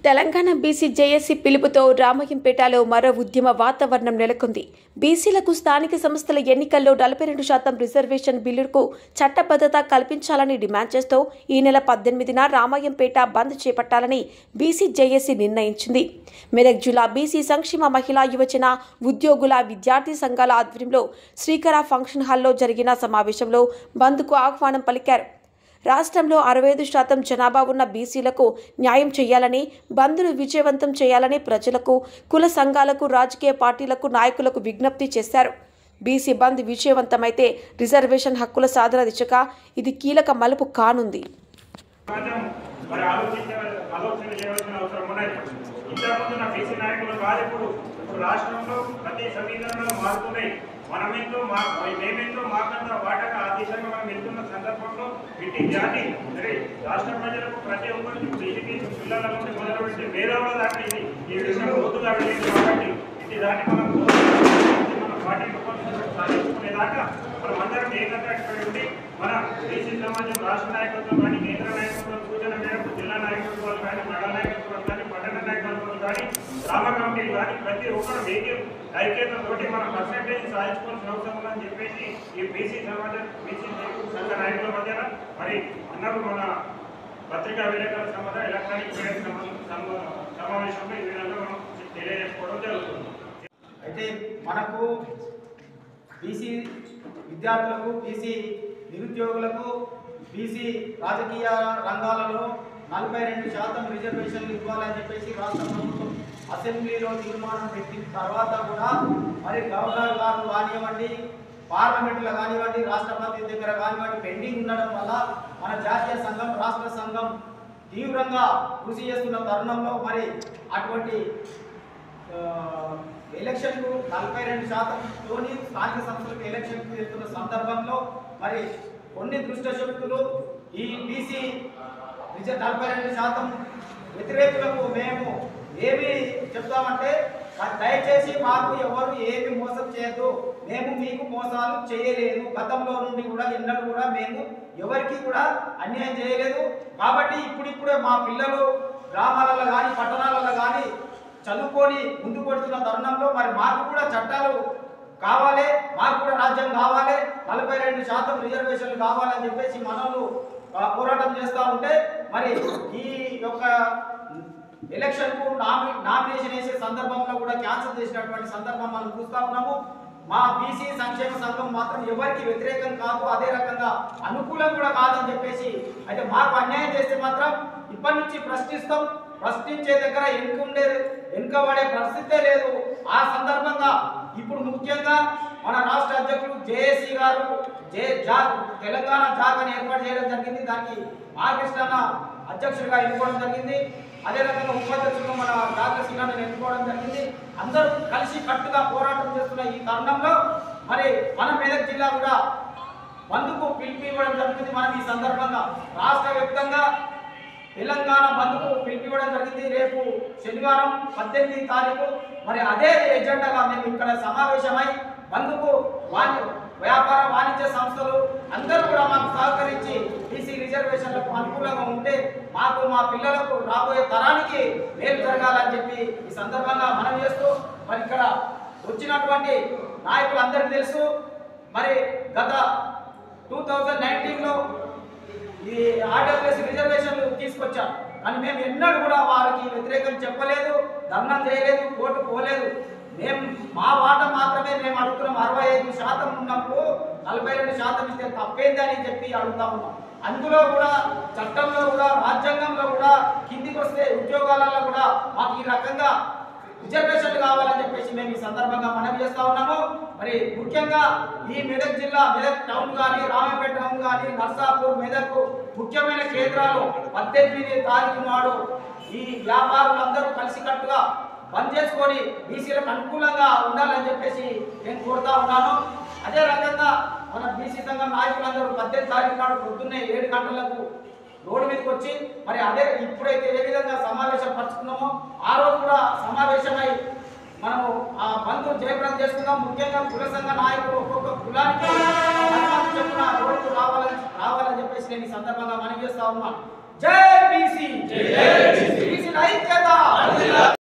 Telangana BC JAC పిలుపుతో రామయ్యంపేటలో మరో ఉద్యమ వాతావరణం నెలకొంది. బీసీలకు స్థానిక సంస్థల ఎన్నికల్లో 42% రిజర్వేషన్ బిల్లుకు చట్టబద్ధత కల్పించాలని డిమాండ్ చేస్తూ ఈ నెల 18న రామయ్యంపేట బంద్ చేపట్టాలని బీసీ జేఏసీ నిర్ణయించింది. మెదక్ జిల్లా బీసీ సంక్షేమ మహిళా యువజన ఉద్యోగుల విద్యార్థి సంఘాల ఆధ్వర్యంలో శ్రీకర ఫంక్షన్ హాల్లో జరిగిన సమావేశంలో బంద్కు ఆహ్వానం పలికారు. రాష్ట్రంలో 65% జనాభా ఉన్న బీసీలకు న్యాయం చేయాలని, బంద్ను విజయవంతం చేయాలని ప్రజలకు, కుల సంఘాలకు, రాజకీయ పార్టీలకు, నాయకులకు విజ్ఞప్తి చేశారు. బీసీ బంద్ విజయవంతమైతే రిజర్వేషన్ హక్కుల సాధన దిశగా ఇది కీలక మలుపు కానుంది. మేమెంతో మాకంతా వాటగా ఆ దిశగా మనం వెళ్తున్న సందర్భంలో ఇట్టి జాతి సరే రాష్ట్ర ప్రజలకు ప్రతి ఒక్కరికి ఇంటికి పిల్లల నుండి మొదలుపెట్టి వేరేవాళ్ళ దాకా ఇది ఈ విషయం లోతుగా వెళ్ళింది కాబట్టి ఇట్టి దాన్ని మనం మన పార్టీ సాధించుకునేదాకా మనం అందరం ఏకత్రిత ఉండి మన బీసీ సమాజం రాష్ట్ర నాయకత్వం కానీ కేంద్ర నాయకత్వం సూచన మేరకు జిల్లా నాయకత్వాలు కానీ మండల నాయకత్వాలు కానీ పట్టణ నాయకత్వాలు కానీ గ్రామ కమిటీలు కానీ ప్రతి ఒక్కరు ఐక్యతతో మన పర్సెంటేజ్ సాధించుకోవాల్సిన అవసరం ఉందని చెప్పేసి ఈ బీసీ సమాజం బీసీ సంఘ నాయకుల మధ్యన మరి అన్నప్పుడు మన పత్రికా విలేకరుల సంబంధం ఎలక్ట్రానిక్ మీడియా సమావేశంలో ఈ విధంగా మనం తెలియజేసుకోవడం జరుగుతుంది. అయితే మనకు బీసీ విద్యార్థులకు, బీసీ నిరుద్యోగులకు, బీసీ రాజకీయ రంగాలలో 42% రిజర్వేషన్లు ఇవ్వాలని చెప్పేసి రాష్ట్ర ప్రభుత్వం అసెంబ్లీలో తీర్మానం పెట్టిన తర్వాత కూడా మరి గవర్నర్ గారు కానివ్వండి, పార్లమెంట్లో కానివ్వండి, రాష్ట్రపతి దగ్గర కానివ్వండి పెండింగ్ ఉండడం వల్ల మన జాతీయ సంఘం, రాష్ట్ర సంఘం తీవ్రంగా కృషి చేస్తున్న తరుణంలో మరి అటువంటి ఎలక్షన్కు 42%తోని స్థానిక సంస్థలకు ఎలక్షన్కు వెళ్తున్న సందర్భంలో మరి కొన్ని దుష్ట శక్తులు ఈ బీసీ 42% వ్యతిరేకులకు మేము ఏమి చెప్తామంటే దయచేసి మాకు ఎవరు ఏమి మోసం చేయొద్దు, మేము మీకు మోసాలు చేయలేదు, గతంలో నుండి కూడా ఎన్నడూ కూడా మేము ఎవరికి కూడా అన్యాయం చేయలేదు. కాబట్టి ఇప్పుడిప్పుడే మా పిల్లలు గ్రామాలలో కానీ పట్టణాలలో కానీ చదువుకొని ముందుకు వస్తున్న తరుణంలో మరి మాకు కూడా చట్టాలు కావాలి, మాకు కూడా రాజ్యం కావాలి, 42% రిజర్వేషన్లు కావాలని చెప్పేసి మనలు పోరాటం చేస్తూ ఉంటే మరి ఈ యొక్క ఎలక్షన్కు నామినేషన్ వేసే సందర్భంలో కూడా క్యాన్సిల్ చేసినటువంటి సందర్భం మనం చూస్తూ ఉన్నాము. మా బీసీ సంక్షేమ సంఘం మాత్రం ఎవరికి వ్యతిరేకం కాదు, అదే రకంగా అనుకూలం కూడా కాదని చెప్పేసి అయితే మాకు అన్యాయం చేస్తే మాత్రం ఇప్పటి నుంచి ప్రశ్నిస్తాం, ప్రశ్నించే దగ్గర వెనుకబడే పరిస్థితే లేదు. ఆ సందర్భంగా ఇప్పుడు ముఖ్యంగా మన రాష్ట్ర అధ్యక్షుడు జేఏసీ గారు తెలంగాణ జాగని ఏర్పాటు చేయడం జరిగింది. దానికి ఆర్కృష్ణ అధ్యక్షుడిగా ఎన్నుకోవడం జరిగింది. అదే రకంగా ఉపాధ్యక్షుడు మన డాక్టర్ శ్రీనాథ్ ఎన్నుకోవడం జరిగింది. అందరూ కలిసి కట్టుగా పోరాటం చేస్తున్న ఈ తరుణంలో మరి మన మెదక్ జిల్లా కూడా బంద్కు పిలుపు ఇవ్వడం జరుగుతుంది. మనం ఈ సందర్భంగా రాష్ట్ర వ్యాప్తంగా తెలంగాణ బంద్కు పిలుపు ఇవ్వడం జరిగింది. రేపు శనివారం 18వ తారీఖు మరి అదే ఎజెండాగా మేము ఇక్కడ సమావేశమై బంద్కు వ్యాపార వాణిజ్య సంస్థలు అందరూ కూడా మాకు సహకరించి బీసీ రిజర్వేషన్లకు అనుకూలంగా ఉంటే మాకు, మా పిల్లలకు, రాబోయే తరానికి మేలు జరగాలని చెప్పి ఈ సందర్భంగా మనం చేస్తూ మరి ఇక్కడ వచ్చినటువంటి నాయకులందరికీ తెలుసు మరి గత 2019లో ఈ ఆర్డబ్ల్యూఎస్ రిజర్వేషన్లు తీసుకొచ్చాం. కానీ మేము ఎన్నడూ కూడా వారికి వ్యతిరేకం చెప్పలేదు, ధర్నం చేయలేదు, కోర్టు పోలేదు. మేము మా వాట మాత్రమే మేము అడుగుతున్నాం. 65% ఉన్నప్పుడు 42% ఇస్తే తప్పేందని చెప్పి అడుగుతా ఉన్నాం. అందులో కూడా చట్టంలో కూడా రాజ్యాంగంలో కూడా కిందికి వస్తే ఉద్యోగాలలో కూడా మాకు ఈ రకంగా రిజర్వేషన్లు కావాలని చెప్పేసి మేము ఈ సందర్భంగా మనవి చేస్తూ ఉన్నాము. మరి ముఖ్యంగా ఈ మెదక్ జిల్లా, మెదక్ టౌన్ కానీ, రామాయపేట టౌన్ కానీ, నర్సాపూర్, మెదక్ ముఖ్యమైన కేంద్రాలు 18వ తారీఖు నాడు ఈ వ్యాపారులందరూ కలిసికట్టుగా బంద్ చేసుకొని బీసీలకు అనుకూలంగా ఉండాలని చెప్పేసి నేను కోరుతా ఉన్నాను. అదే రకంగా మన బీసీ సంఘం నాయకులందరూ 18వ తారీఖు నాడు పొద్దున్నే 7 గంటలకు రోడ్డు మీదకి వచ్చి మరి అదే ఇప్పుడైతే ఏ విధంగా సమావేశం పరుచుకున్నామో ఆ రోజు కూడా సమావేశమై మనము ఆ బంధు జయప్రదం చేసుకుందాం. ముఖ్యంగా కుల సంఘ నాయకులు ఒక్కొక్క కులానికి చెప్పిన రోడ్డుకు రావాలని చెప్పేసి నేను ఈ సందర్భంగా మనవి చేస్తా ఉన్నాను. జై బీసీ బీసీ ఐక్యత